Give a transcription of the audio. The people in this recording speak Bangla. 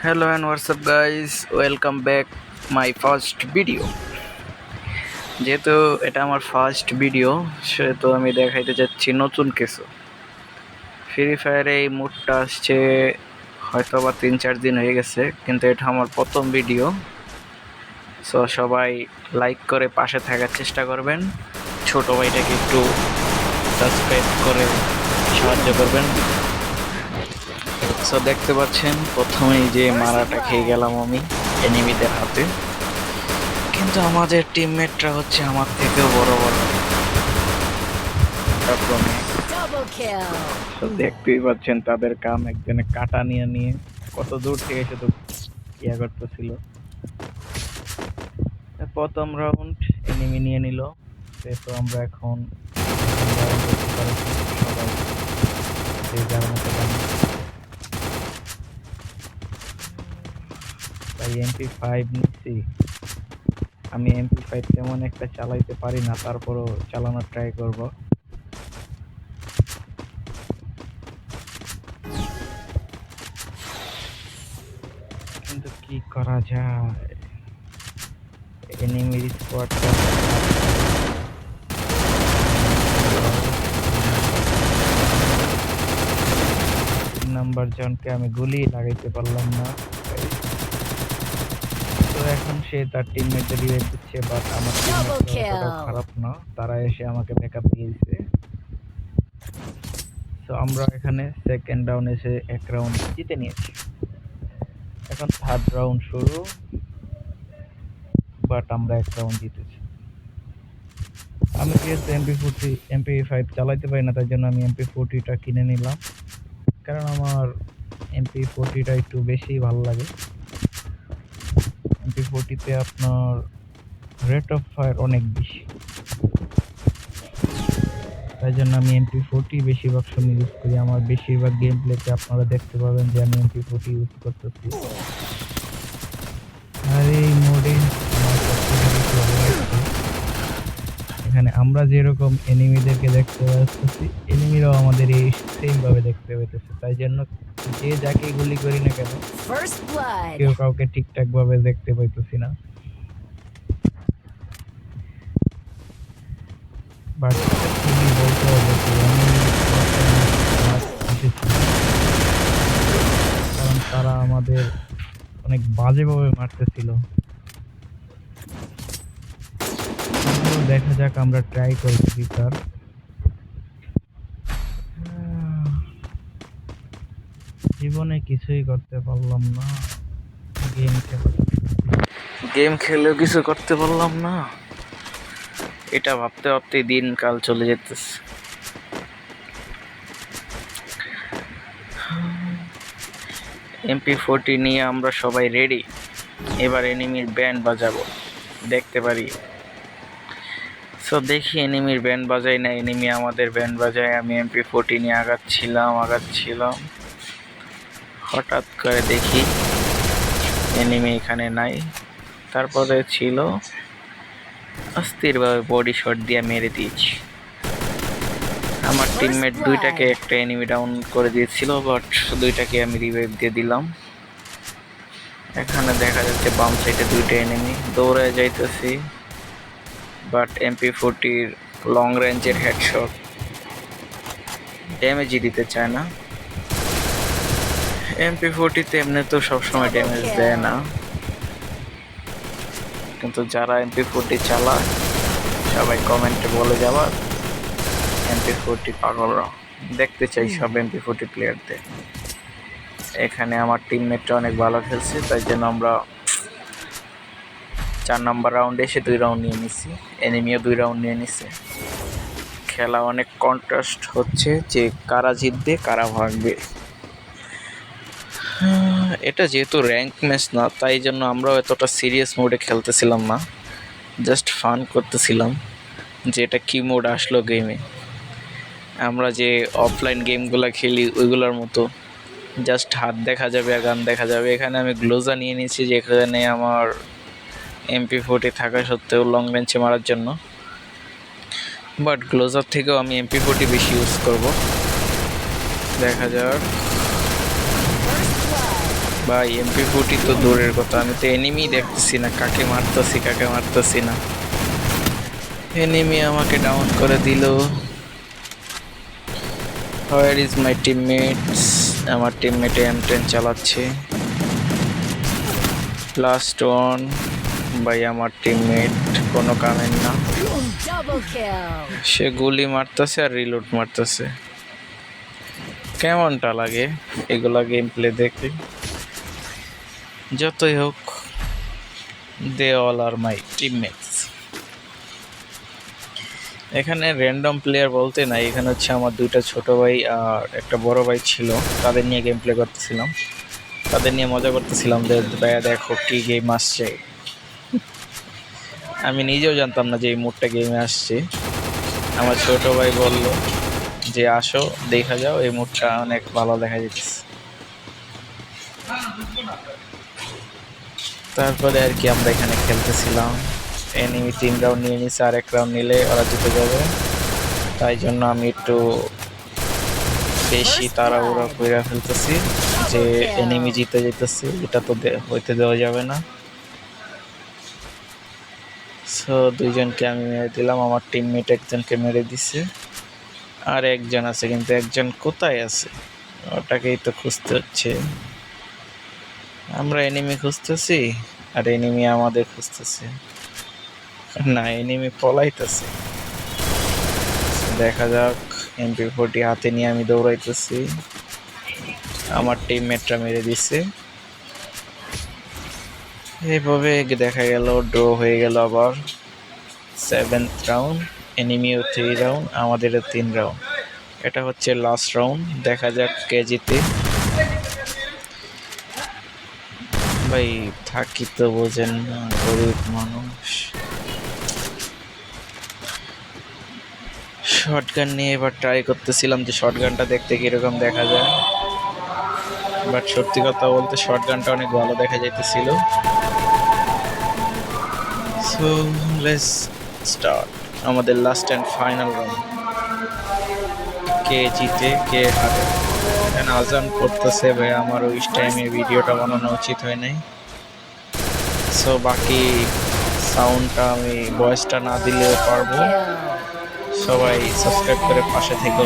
Hello and what's up guys, welcome back my first video. যেহেতু এটা আমার ফার্স্ট ভিডিও সেহেতু আমি দেখাইতে যাচ্ছি নতুন কিছু। ফ্রি ফায়ারে এই মুডটা আসছে হয়তো বা 3-4 দিন হয়ে গেছে, কিন্তু এটা আমার প্রথম ভিডিও। সো সবাই লাইক করে পাশে থাকার চেষ্টা করবেন, ছোট ভাইটাকে একটু সাবস্ক্রাইব করে সাহায্য করবেন। সো দেখতে পাচ্ছেন প্রথমেই যে মারাটা খেয়ে গেলাম আমি এনিমিদের হাতে, কিন্তু আমাদের টিমমেটরা হচ্ছে আমার থেকেও বড় বড়। তো দেখতেই পাচ্ছেন তাদের কাম, একজনে কাটা নিয়ে নিয়ে কত দূর থেকে শুধু ইয়া করতেছিল। প্রথম রাউন্ড এনিমি নিয়ে নিল, তো আমরা এখন সবাই যে যার মতো জানি। তাই MP5 নিচ্ছি। আমি MP5 তেমন একটা চালাইতে পারি না, তারপরও চালানোর ট্রাই করব। কিন্তু কি করা যায়, এনিমির স্কোয়াডটা নাম্বার জনকে আমি গুলি লাগাইতে পারলাম না। তো এখন সে তার টিমমেটদের রিভাইভ দিচ্ছে, বাট আমার টিমমেটরা খারাপ না, তারা এসে আমাকে ব্যাকআপ দিয়েছে। তো আমরা এখানে সেকেন্ড রাউন্ড এসে এক রাউন্ড জিতে নিয়েছি। এখন থার্ড রাউন্ড শুরু, বাট আমরা এক রাউন্ড জিতেছি। আমি যেহেতু MP5 চালাইতে পারি না, তার জন্য আমি MP40টা কিনে নিলাম, কারণ আমার MP40টা একটু বেশি ভালো লাগে। MP40তে আপনার রেট অফ ফায়ার অনেক বেশি, তাই জন্য আমি MP40 বেশিরভাগ সময় ইউজ করি। আমার বেশিরভাগ গেম প্লেতে আপনারা দেখতে পাবেন যে আমি MP40 ইউজ করতেছি। আর এই মোডে এখানে আমরা যেরকম এনিমিদেরকে দেখতে পাচ্ছি, এনিমিরাও আমাদের এই সেম ভাবে দেখতে পাইতেছে। তাই জন্য যে যাকে গুলি করি না কেন, কেউ কাউকে ঠিকঠাক ভাবে দেখতে পাইতেছি না। বাট বলতে হবে কারণ তারা আমাদের অনেক বাজেভাবে মারতেছিল। দেখা যাক, আমরা ট্রাই করছি স্যার। জীবনে কিছুই করতে পারলাম না, গেম খেলেও কিছু করতে পারলাম না। এটা ভাবতে ভাবতেই দিনকাল চলে যেতেছে। MP40 নিয়ে আমরা সবাই রেডি, এবার এনিমির ব্যান্ড বাজাবো, দেখতে পারি। সো দেখি এনিমির ব্যান্ড বাজাই না এনিমি আমাদের ব্যান্ড বাজায়। আমি MP40 নিয়ে আগাচ্ছিলাম, হঠাৎ করে দেখি এনিমি এখানে নাই। তারপরে ছিল, অস্থিরভাবে বডি শট দিয়ে মেরে দিয়েছি। আমার টিমমেট দুইটাকে একটা এনিমি ডাউন করে দিয়েছিল, বাট দুইটাকে আমি রিভাইভ দিয়ে দিলাম। এখানে দেখা যাচ্ছে বাম সাইডে দুইটা এনিমি, দৌড়ায় যাইতেছি, বাট MP40-র লং রেঞ্জের হেডশট ড্যামেজই দিতে চায় না। MP40-তে এমনি তো সবসময় ড্যামেজ দেয় না, কিন্তু যারা MP40 চালায় সবাই কমেন্টে বলে যাওয়া MP40 পাগলরা। দেখতে চাই সব MP40 প্লেয়ারদের। এখানে আমার টিমমেটটা অনেক ভালো খেলছে, তাই জন্য আমরা 4 নম্বর রাউন্ডে এসে 2 রাউন্ড নিয়ে নিছি, এনিমিও 2 রাউন্ড নিয়ে নিছে। খেলা অনেক কন্ট্রাস্ট হচ্ছে যে কারা জিতবে কারা ভাগবে। এটা যেহেতু র্যাঙ্ক ম্যাচ না, তাই জন্য আমরাও এতটা সিরিয়াস মোডে খেলতেছিলাম না, জাস্ট ফান করতেছিলাম যে এটা কী মোড আসলো গেমে। আমরা যে অফলাইন গেমগুলো খেলি ওইগুলোর মতো জাস্ট হাত দেখা যাবে আর গান দেখা যাবে। এখানে আমি গ্লোজা নিয়ে নিয়েছি, যেখানে আমার MP40 থাকা সত্ত্বেও লং রেঞ্জে মারার জন্য, বাট গ্লোজার থেকেও আমি MP40 বেশি ইউজ করব। দেখা যাক, ভাই MP40 তো দূরের কথা, আমি তো এনিমি দেখতেছি না, কাকে মারতেছি না। এনিমি আমাকে ডাউন করে দিল। Where is my teammates? আমার টিমমেটে M10 চালাচ্ছে। Last one. ভাই আমার টিমমেট কোনো কামের না, সে গুলি মারতেছে আর রিলোড মারতেছে। কেমনটা লাগে এগুলা গেম প্লে দেখে? যতই হোক, they all are my teammates. এখানে র্যান্ডম প্লেয়ার বলতে নাই, এখানে হচ্ছে আমার দুইটা ছোট ভাই আর একটা বড় ভাই ছিল, তাদের নিয়ে গেম প্লে করতেছিলাম, তাদের নিয়ে মজা করতেছিলাম যে ভাইয়া দেখো কি গেম আসছে। আমি নিজেও জানতাম না যে এই মুডটা গেমে আসছে। আমার ছোট ভাই বলল যে আসো দেখা যাও, এই মুডটা অনেক ভালো দেখা যাচ্ছে। তারপরে আর কি আমরা এখানে খেলতেছিলাম। এনিমি 3 রাউন্ড নিয়ে নিচ্ছে, আর 1 রাউন্ড নিলে ওরা জিতে যাবে, তাই জন্য আমি একটু বেশি তাড়াহুড়া করে ফেলতেছি যে এনিমি জিতে যেতেছে, এটা তো হইতে দেওয়া যাবে না। সো দুইজনকে আমি মেরে দিলাম, আমার টিমমেট একজনকে মেরে দিছে, আর একজন আছে, কিন্তু একজন কোথায় আছে ওটাকেই তো খুঁজতে হচ্ছে। আমরা এনিমি খুঁজতেছি আর এনিমি আমাদের খুঁজতেছে না, এনিমি পলাইতেছে। দেখা যাক। MP40 হাতে নিয়ে আমি দৌড়াইতেছি, আমার টিমমেটরা মেরে দিছে। এইভাবে দেখা গেল ড্র হয়ে গেল আবার। 7th রাউন্ড, এনিমিও 3 রাউন্ড, আমাদেরও 3 রাউন্ড। এটা হচ্ছে লাস্ট রাউন্ড, দেখা যাক কে জিতে। ভাই থাকি তো বোঝেন না, গরিব মানুষ। শটগান নিয়ে এবার ট্রাই করতেছিলাম যে শটগানটা দেখতে কিরকম দেখা যায়, বাট সত্যি কথা বলতে শটগানটা অনেক ভালো দেখা যাইতেছিল। সো লেটস স্টার্ট আমাদের লাস্ট অ্যান্ড ফাইনাল রাউন্ড। কে জিতে কে হারে? এখানে আজান করতেছে ভাই, আমার ওই টাইমে ভিডিওটা বানানো উচিত হয় নাই। সো বাকি সাউন্ডটা আমি ভয়েসটা না দিলেও পারবো। সবাই সাবস্ক্রাইব করে পাশে থেকে